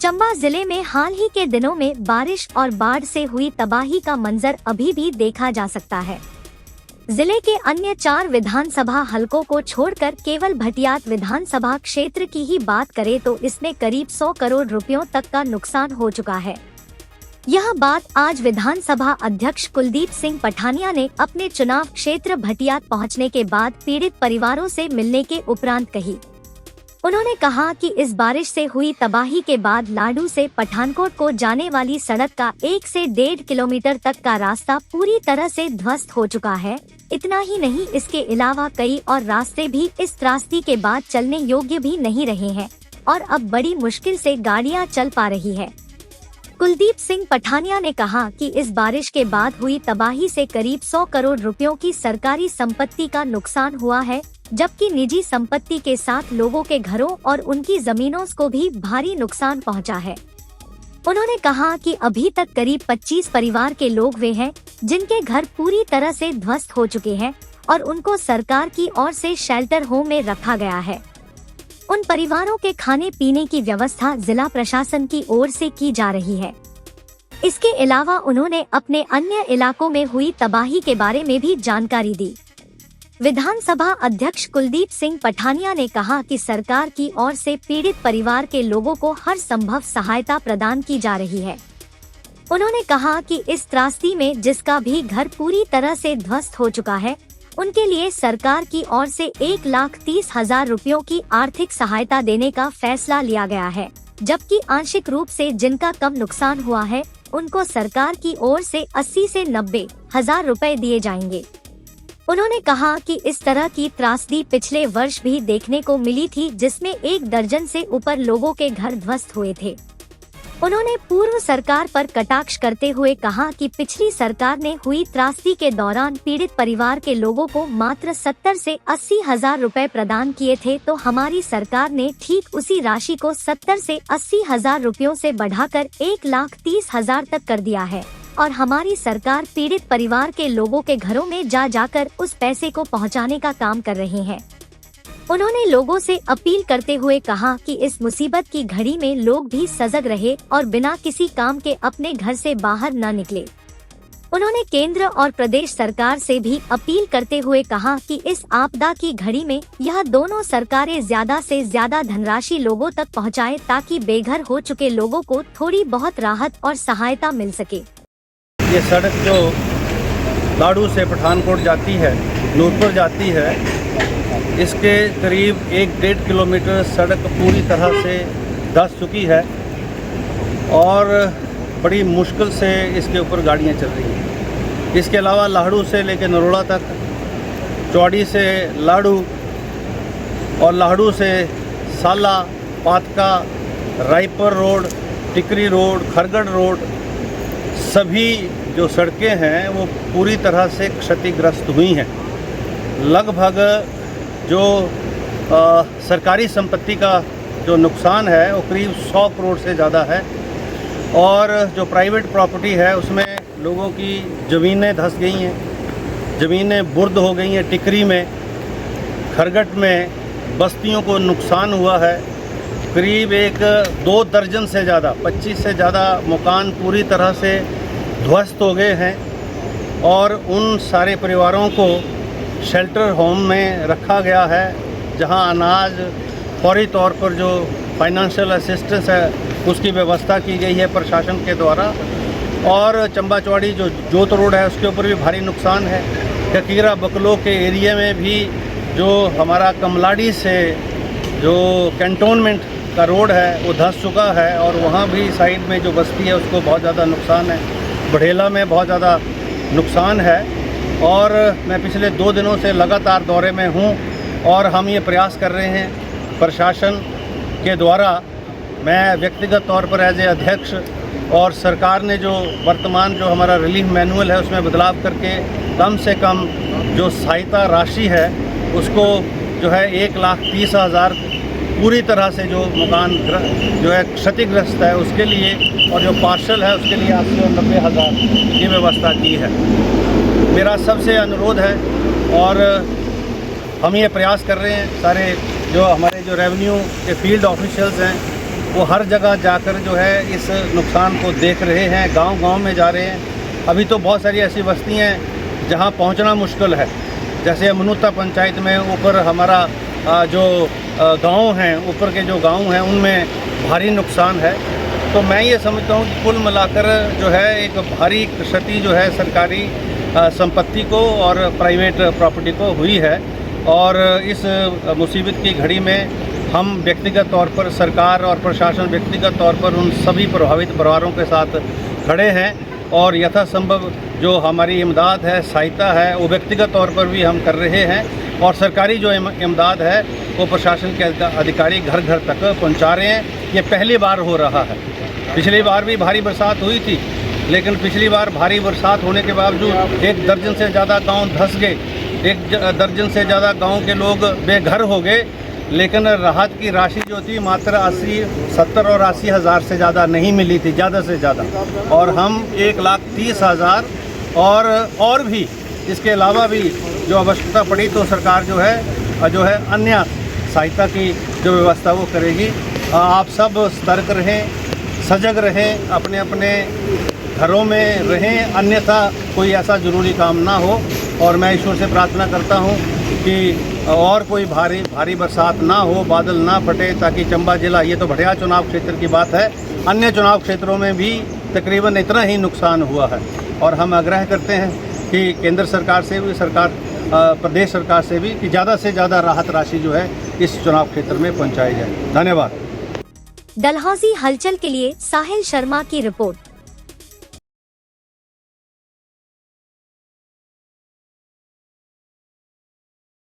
चंबा जिले में हाल ही के दिनों में बारिश और बाढ़ से हुई तबाही का मंजर अभी भी देखा जा सकता है। जिले के अन्य 4 विधानसभा हलकों को छोड़कर केवल भटियात विधानसभा क्षेत्र की ही बात करें तो इसमें करीब 100 करोड़ रुपयों तक का नुकसान हो चुका है। यह बात आज विधानसभा अध्यक्ष कुलदीप सिंह पठानिया ने अपने चुनाव क्षेत्र भटियात पहुंचने के बाद पीड़ित परिवारों से मिलने के उपरांत कही। उन्होंने कहा कि इस बारिश से हुई तबाही के बाद लाडू से पठानकोट को जाने वाली सड़क का 1 से 1.5 किलोमीटर तक का रास्ता पूरी तरह से ध्वस्त हो चुका है। इतना ही नहीं, इसके अलावा कई और रास्ते भी इस त्रासदी के बाद चलने योग्य भी नहीं रहे हैं और अब बड़ी मुश्किल से गाड़ियां चल पा रही है। कुलदीप सिंह पठानिया ने कहा कि इस बारिश के बाद हुई तबाही से करीब 100 करोड़ रुपयों की सरकारी संपत्ति का नुकसान हुआ है, जबकि निजी संपत्ति के साथ लोगों के घरों और उनकी जमीनों को भी भारी नुकसान पहुंचा है। उन्होंने कहा कि अभी तक करीब 25 परिवार के लोग वे हैं जिनके घर पूरी तरह से ध्वस्त हो चुके हैं और उनको सरकार की ओर से शेल्टर होम में रखा गया है। उन परिवारों के खाने पीने की व्यवस्था जिला प्रशासन की ओर से की जा रही है। इसके अलावा उन्होंने अपने अन्य इलाकों में हुई तबाही के बारे में भी जानकारी दी। विधानसभा अध्यक्ष कुलदीप सिंह पठानिया ने कहा कि सरकार की ओर से पीड़ित परिवार के लोगों को हर संभव सहायता प्रदान की जा रही है। उन्होंने कहा कि इस त्रासदी में जिसका भी घर पूरी तरह से ध्वस्त हो चुका है, उनके लिए सरकार की ओर से 1,30,000 रुपयों की आर्थिक सहायता देने का फैसला लिया गया है, जबकि आंशिक रूप से जिनका कम नुकसान हुआ है उनको सरकार की ओर से 80 से 90 हजार रुपए दिए जाएंगे। उन्होंने कहा कि इस तरह की त्रासदी पिछले वर्ष भी देखने को मिली थी, जिसमें 1 दर्जन से ऊपर लोगों के घर ध्वस्त हुए थे। उन्होंने पूर्व सरकार पर कटाक्ष करते हुए कहा कि पिछली सरकार ने हुई त्रासदी के दौरान पीड़ित परिवार के लोगों को मात्र 70 से 80 हजार रुपए प्रदान किए थे, तो हमारी सरकार ने ठीक उसी राशि को 70 से 80 हजार रुपयों से बढ़ाकर 1,30,000 तक कर दिया है और हमारी सरकार पीड़ित परिवार के लोगों के घरों में जाकर उस पैसे को पहुंचाने का काम कर रहे हैं। उन्होंने लोगों से अपील करते हुए कहा कि इस मुसीबत की घड़ी में लोग भी सजग रहे और बिना किसी काम के अपने घर से बाहर न निकले। उन्होंने केंद्र और प्रदेश सरकार से भी अपील करते हुए कहा कि इस आपदा की घड़ी में यह दोनों सरकारें ज्यादा से ज्यादा धनराशि लोगों तक पहुंचाएं, ताकि बेघर हो चुके लोगों को थोड़ी बहुत राहत और सहायता मिल सके। ये सड़क जो लाडू से पठानकोट जाती है, नूरपुर जाती है, इसके करीब 1-1.5 किलोमीटर सड़क पूरी तरह से धंस चुकी है और बड़ी मुश्किल से इसके ऊपर गाड़ियां चल रही हैं। इसके अलावा लाडू से लेकर नरोड़ा तक, चौड़ी से लाडू और लाडू से साला, पातका, रायपुर रोड, टिकरी रोड, खरगढ़ रोड, सभी जो सड़कें हैं वो पूरी तरह से क्षतिग्रस्त हुई हैं। लगभग जो सरकारी संपत्ति का जो नुकसान है वो करीब 100 करोड़ से ज़्यादा है और जो प्राइवेट प्रॉपर्टी है उसमें लोगों की ज़मीनें धंस गई हैं, ज़मीनें बुर्द हो गई हैं। टिकरी में, खरगट में बस्तियों को नुकसान हुआ है। करीब 1-2 दर्जन से ज़्यादा, 25 से ज़्यादा मकान पूरी तरह से ध्वस्त हो गए हैं और उन सारे परिवारों को शेल्टर होम में रखा गया है, जहां अनाज फौरी तौर पर जो फाइनेंशियल असिस्टेंस है उसकी व्यवस्था की गई है प्रशासन के द्वारा। और चंबा चौड़ी जो जोत रोड है उसके ऊपर भी भारी नुकसान है। ककीरा बकलो के एरिया में भी जो हमारा कमलाड़ी से जो कैंटोनमेंट का रोड है वो धंस चुका है और वहाँ भी साइड में जो बस्ती है उसको बहुत ज़्यादा नुकसान है। बढ़ेला में बहुत ज़्यादा नुकसान है और मैं पिछले 2 दिनों से लगातार दौरे में हूँ और हम ये प्रयास कर रहे हैं प्रशासन के द्वारा। मैं व्यक्तिगत तौर पर एज ए अध्यक्ष और सरकार ने जो वर्तमान जो हमारा रिलीफ मैनुअल है उसमें बदलाव करके कम से कम जो सहायता राशि है उसको जो है 1,30,000 पूरी तरह से जो मकान जो है क्षतिग्रस्त है उसके लिए और जो पार्शल है उसके लिए 80 और 90 हज़ार की व्यवस्था की है। मेरा सबसे अनुरोध है और हम ये प्रयास कर रहे हैं, सारे जो हमारे जो रेवेन्यू के फील्ड ऑफिशियल्स हैं वो हर जगह जाकर जो है इस नुकसान को देख रहे हैं, गांव-गांव में जा रहे हैं। अभी तो बहुत सारी ऐसी बस्तियाँ हैं जहां पहुंचना मुश्किल है, जैसे मनुता पंचायत में ऊपर हमारा जो गांव हैं, ऊपर के जो गांव हैं उनमें भारी नुकसान है। तो मैं ये समझता हूँ कि कुल मिलाकर जो है एक भारी क्षति जो है सरकारी संपत्ति को और प्राइवेट प्रॉपर्टी को हुई है। और इस मुसीबत की घड़ी में हम व्यक्तिगत तौर पर, सरकार और प्रशासन व्यक्तिगत तौर पर उन सभी प्रभावित परिवारों के साथ खड़े हैं और यथासंभव जो हमारी इमदाद है, सहायता है, वो व्यक्तिगत तौर पर भी हम कर रहे हैं और सरकारी जो इमदाद है वो प्रशासन के अधिकारी घर घर तक पहुंचा रहे हैं। ये पहली बार हो रहा है। पिछली बार भी भारी बरसात हुई थी, लेकिन पिछली बार भारी बरसात होने के बावजूद 1 दर्जन से ज़्यादा गांव धंस गए, 1 दर्जन से ज़्यादा गांव के लोग बेघर हो गए, लेकिन राहत की राशि जो थी मात्र 70 और 80 हज़ार से ज़्यादा नहीं मिली थी, ज़्यादा से ज़्यादा। और हम 1,30,000 और भी इसके अलावा भी जो आवश्यकता पड़ी तो सरकार जो है अन्य सहायता की जो व्यवस्था वो करेगी। आप सब सतर्क रहें, सजग रहें, अपने अपने घरों में रहें, अन्यथा कोई ऐसा ज़रूरी काम ना हो। और मैं ईश्वर से प्रार्थना करता हूँ कि और कोई भारी बरसात ना हो, बादल ना फटे, ताकि चंबा जिला, ये तो भटियात चुनाव क्षेत्र की बात है, अन्य चुनाव क्षेत्रों में भी तकरीबन इतना ही नुकसान हुआ है। और हम आग्रह करते हैं कि केंद्र सरकार से भी, प्रदेश सरकार से भी, कि ज़्यादा से ज़्यादा राहत राशि जो है इस चुनाव क्षेत्र में पहुँचाई जाए। धन्यवाद। डलहौजी हलचल के लिए साहिल शर्मा की रिपोर्ट।